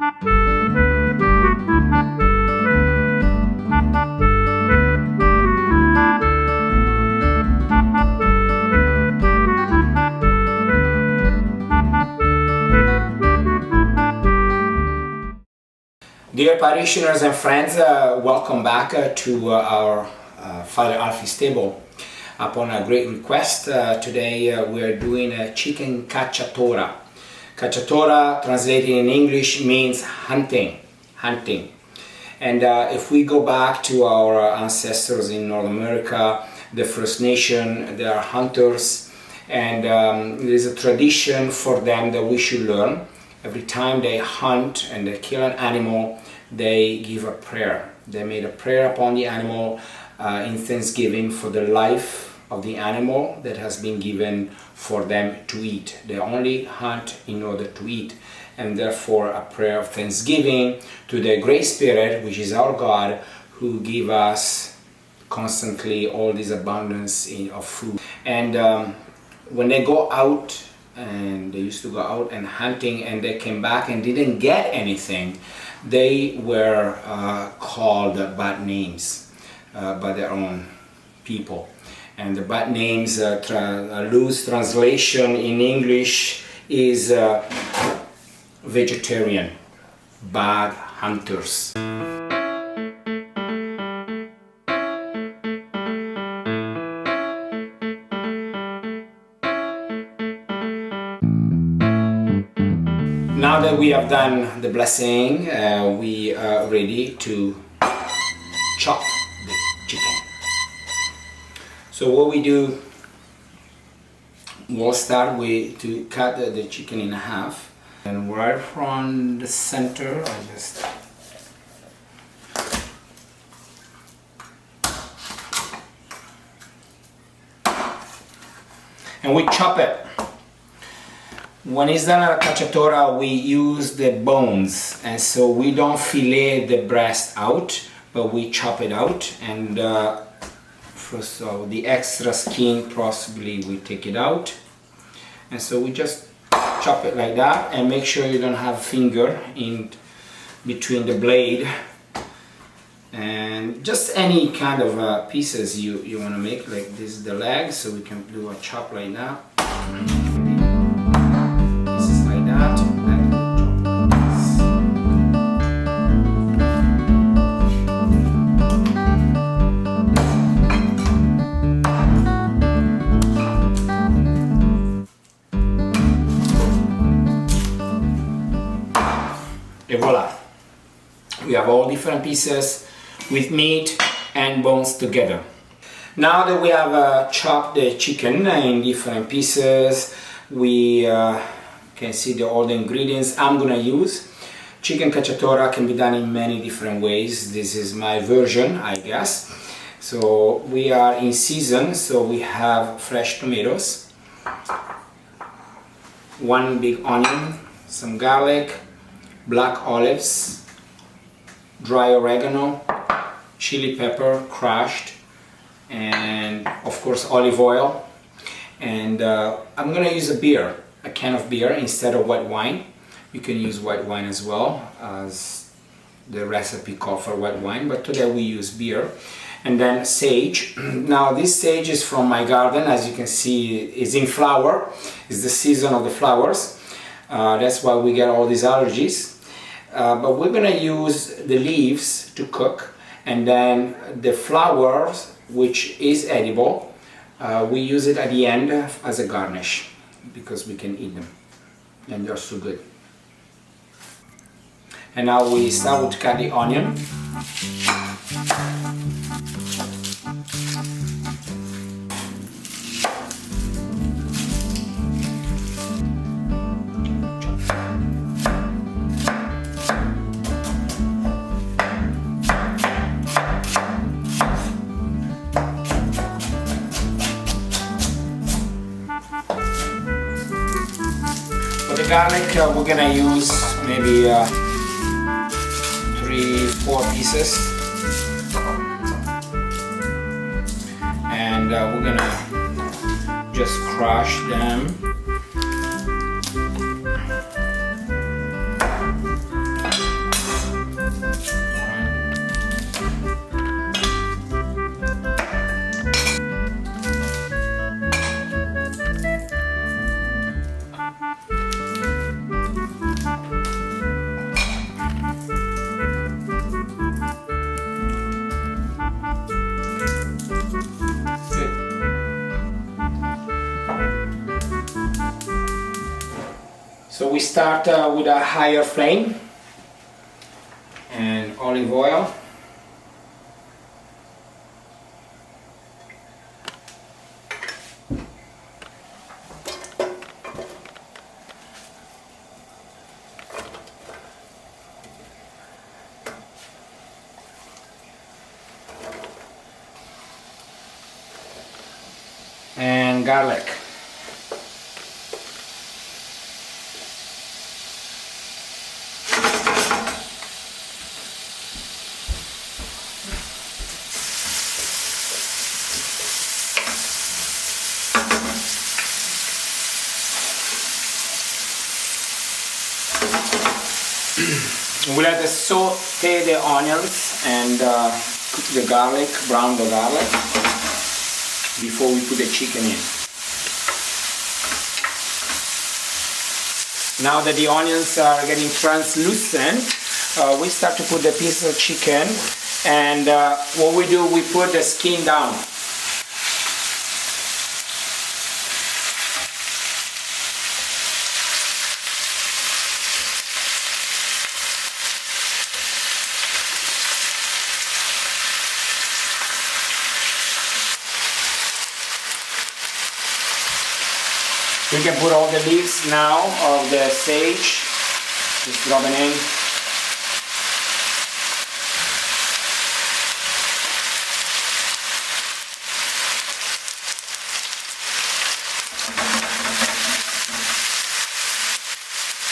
Dear parishioners and friends, welcome back to our Father Alfie's table. Upon a great request, today we are doing a chicken cacciatora. Cacciatora, translated in English, means hunting. And if we go back to our ancestors in North America, the First Nation, they are hunters, and there is a tradition for them that we should learn. Every time they hunt and they kill an animal, they give a prayer. They made a prayer upon the animal in thanksgiving for the life of the animal that has been given for them to eat. They only hunt in order to eat, and therefore a prayer of thanksgiving to the Great Spirit, which is our God, who give us constantly all this abundance of food. And when they go out, and they used to go out and hunting, and they came back and didn't get anything, they were called bad names by their own people. And the bad names, a loose translation in English is vegetarian, bad hunters. Now that we have done the blessing, we are ready to chop the chicken. So what we do, we'll start with to cut the chicken in half, and right from the center, I just and we chop it. When it's done at a cacciatora, we use the bones, and so we don't fillet the breast out, but we chop it out, and first of all, the extra skin possibly we take it out, and so we just chop it like that, and make sure you don't have a finger in between the blade, and just any kind of pieces you want to make. Like this is the leg, so we can do a chop like that. And voila! We have all different pieces with meat and bones together. Now that we have chopped the chicken in different pieces, we can see all the ingredients I'm gonna use. Chicken cacciatora can be done in many different ways. This is my version, I guess. So we are in season, so we have fresh tomatoes, one big onion, some garlic, black olives, dry oregano, chili pepper crushed, and of course olive oil. And I'm gonna use a can of beer instead of white wine. You can use white wine as well, as the recipe calls for white wine, but today we use beer. And then sage. Now this sage is from my garden, as you can see, is in flower. It's the season of the flowers. That's why we get all these allergies. But we're gonna use the leaves to cook, and then the flowers, which is edible, we use it at the end as a garnish, because we can eat them, and they're so good. And now we start to cut the onion. For the garlic, we're gonna use maybe 3-4 pieces, and we're gonna just crush them. we start with a higher flame and olive oil. And garlic. We let us saute the onions and cook the garlic, brown the garlic before we put the chicken in. Now that the onions are getting translucent, we start to put the pieces of chicken, and what we do, we put the skin down. We can put all the leaves now of the sage, just rub it in.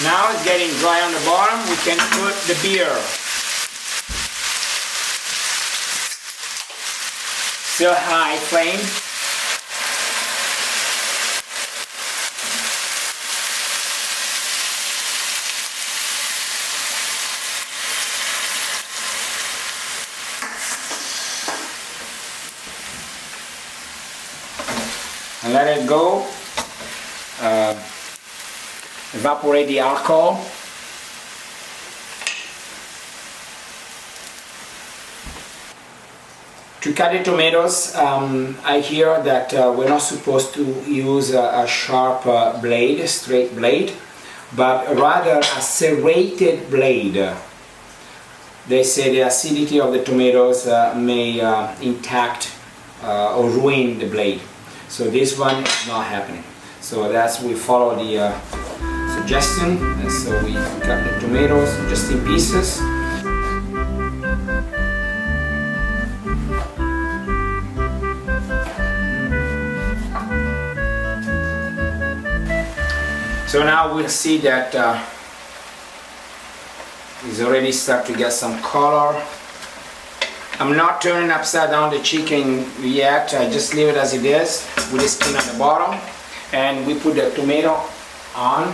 Now it's getting dry on the bottom, we can put the beer. Still high flame. And let it go, evaporate the alcohol. To cut the tomatoes, I hear that we're not supposed to use a sharp blade, a straight blade, but rather a serrated blade. They say the acidity of the tomatoes may intact or ruin the blade. So this one is not happening. So that's, we follow the suggestion, and so we cut the tomatoes just in pieces. So now we'll see that it's already start to get some color. I'm not turning upside down the chicken yet, I just leave it as it is with the skin on the bottom, and we put the tomato on.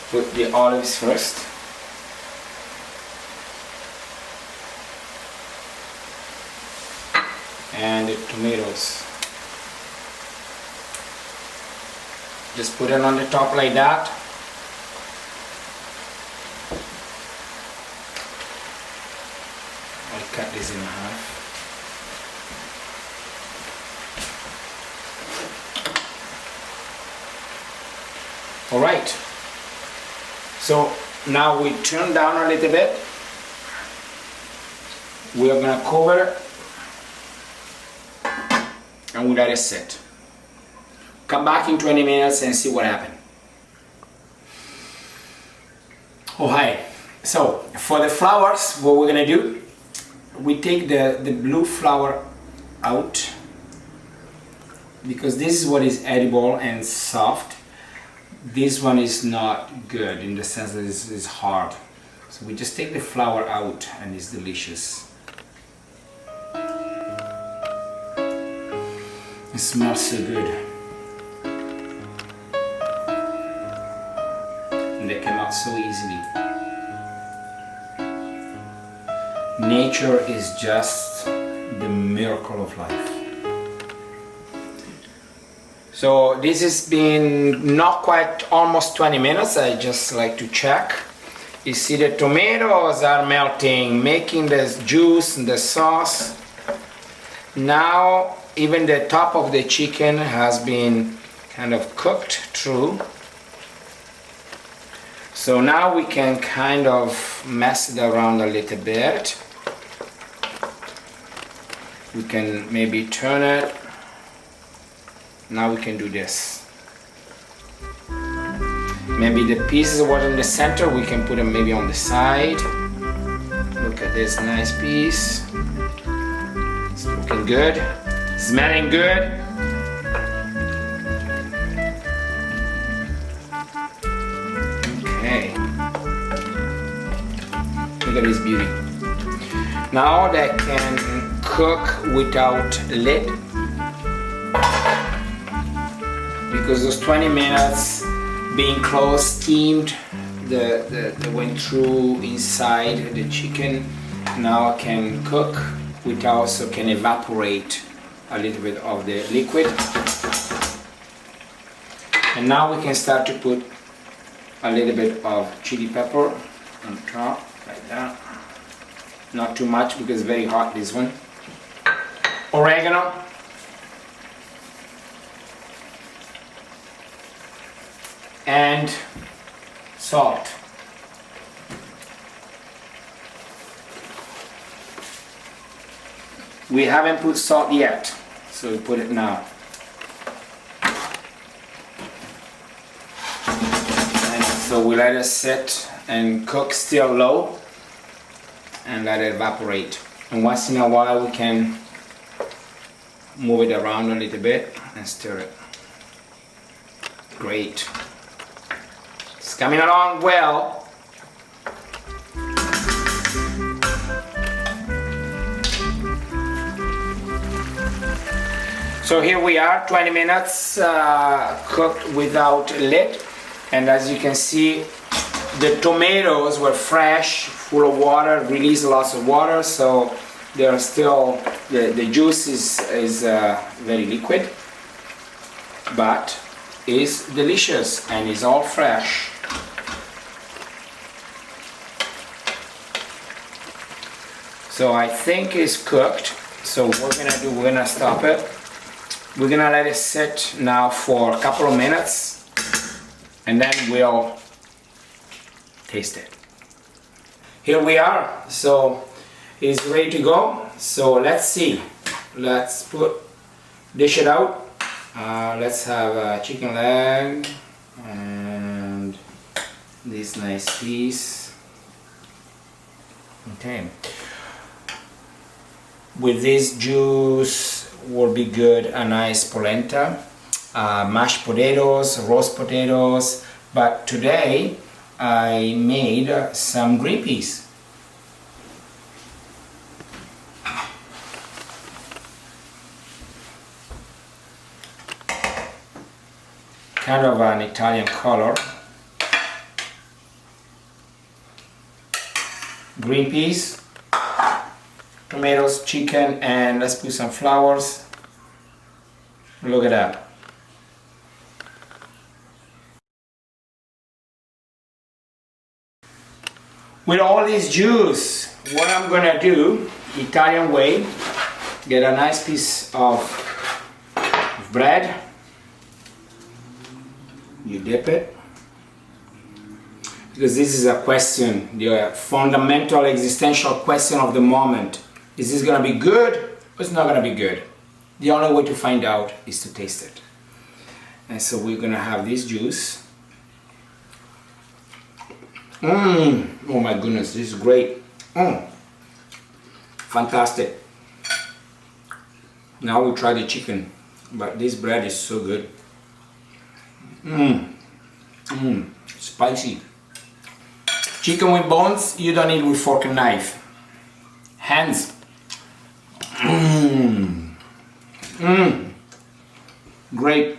Put the olives first. And the tomatoes. Just put it on the top like that. I'll cut this in half. Alright, so now we turn down a little bit. We are going to cover it and we let it sit. Come back in 20 minutes and see what happened. Oh hi, so for the flowers, what we're gonna do, we take the blue flower out because this is what is edible and soft. This one is not good in the sense that it's hard. So we just take the flower out and it's delicious. It smells so good. And they come out so easily. Nature is just the miracle of life. So this has been not quite almost 20 minutes. I just like to check. You see the tomatoes are melting, making the juice and the sauce. Now even the top of the chicken has been kind of cooked through. So now we can kind of mess it around a little bit. We can maybe turn it. Now we can do this. Maybe the pieces what in the center, we can put them maybe on the side. Look at this nice piece. It's looking good. Smelling good. Okay. Look at this beauty. Now that can cook without lid, because those 20 minutes being closed, steamed, the went through inside the chicken. Now I can cook without, so can evaporate a little bit of the liquid. And now we can start to put a little bit of chili pepper on top, like that. Not too much because it's very hot, this one. Oregano. And salt. We haven't put salt yet, so we put it now. And so we let it sit and cook still low and let it evaporate. And once in a while we can move it around a little bit and stir it. Great. It's coming along well. So here we are, 20 minutes cooked without lid, and as you can see, the tomatoes were fresh, full of water, released lots of water, so they are still, the juice is very liquid, but is delicious and is all fresh. So I think it's cooked. So what we're gonna do, we're gonna stop it. We're gonna let it sit now for a couple of minutes, and then we'll taste it. Here we are. So it's ready to go. So let's see. Let's dish it out. Let's have a chicken leg and this nice piece. Okay. With this juice will be good a nice polenta, mashed potatoes, roast potatoes, but today I made some green peas. Kind of an Italian color. Green peas, tomatoes, chicken, and let's put some flowers. Look at that. With all this juice, what I'm gonna do, Italian way, get a nice piece of bread. You dip it, because this is a question, the fundamental existential question of the moment. Is this gonna be good or it's not gonna be good? The only way to find out is to taste it. And so we're gonna have this juice. Oh my goodness, this is great. Fantastic. Now we'll try the chicken, but this bread is so good. Spicy. Chicken with bones, you don't eat with fork and knife. Hands. Great.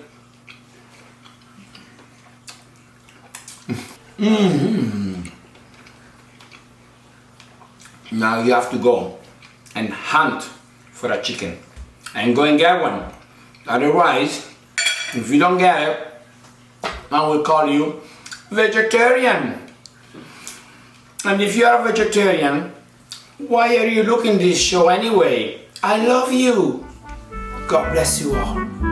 Now you have to go and hunt for a chicken and go and get one. Otherwise, if you don't get it, I will call you vegetarian. And if you are a vegetarian, why are you looking this show anyway? I love you. God bless you all.